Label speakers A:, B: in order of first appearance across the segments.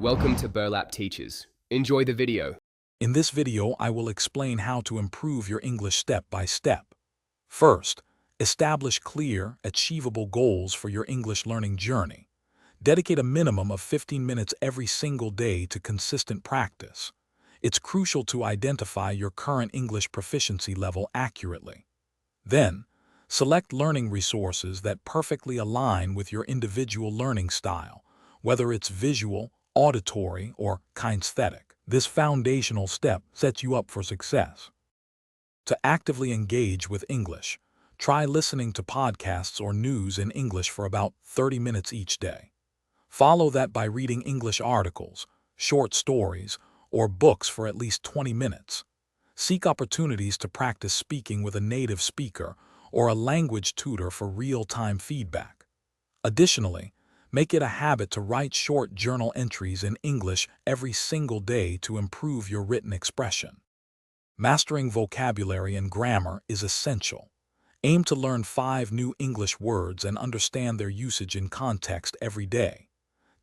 A: Welcome to Burlap Teachers. Enjoy the video.
B: In this video, I will explain how to improve your English step by step. First, establish clear, achievable goals for your English learning journey. Dedicate a minimum of 15 minutes every single day to consistent practice. It's crucial to identify your current English proficiency level accurately. Then, select learning resources that perfectly align with your individual learning style, whether it's visual, auditory, or kinesthetic. This foundational step sets you up for success. To actively engage with English, try listening to podcasts or news in English for about 30 minutes each day. Follow that by reading English articles, short stories, or books for at least 20 minutes. Seek opportunities to practice speaking with a native speaker or a language tutor for real-time feedback. Additionally, make it a habit to write short journal entries in English every single day to improve your written expression. Mastering vocabulary and grammar is essential. Aim to learn 5 new English words and understand their usage in context every day.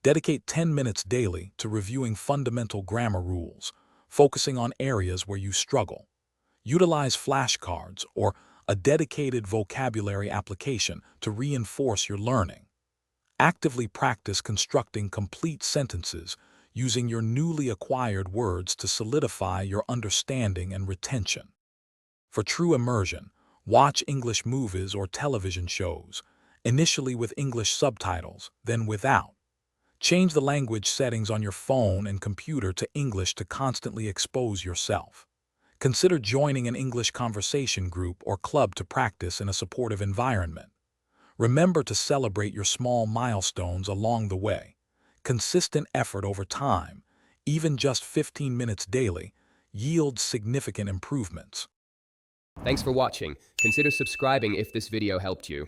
B: Dedicate 10 minutes daily to reviewing fundamental grammar rules, focusing on areas where you struggle. Utilize flashcards or a dedicated vocabulary application to reinforce your learning. Actively practice constructing complete sentences using your newly acquired words to solidify your understanding and retention. For true immersion, watch English movies or television shows, initially with English subtitles, then without. Change the language settings on your phone and computer to English to constantly expose yourself. Consider joining an English conversation group or club to practice in a supportive environment. Remember to celebrate your small milestones along the way. Consistent effort over time, even just 15 minutes daily, yields significant improvements.
A: Thanks for watching. Consider subscribing if this video helped you.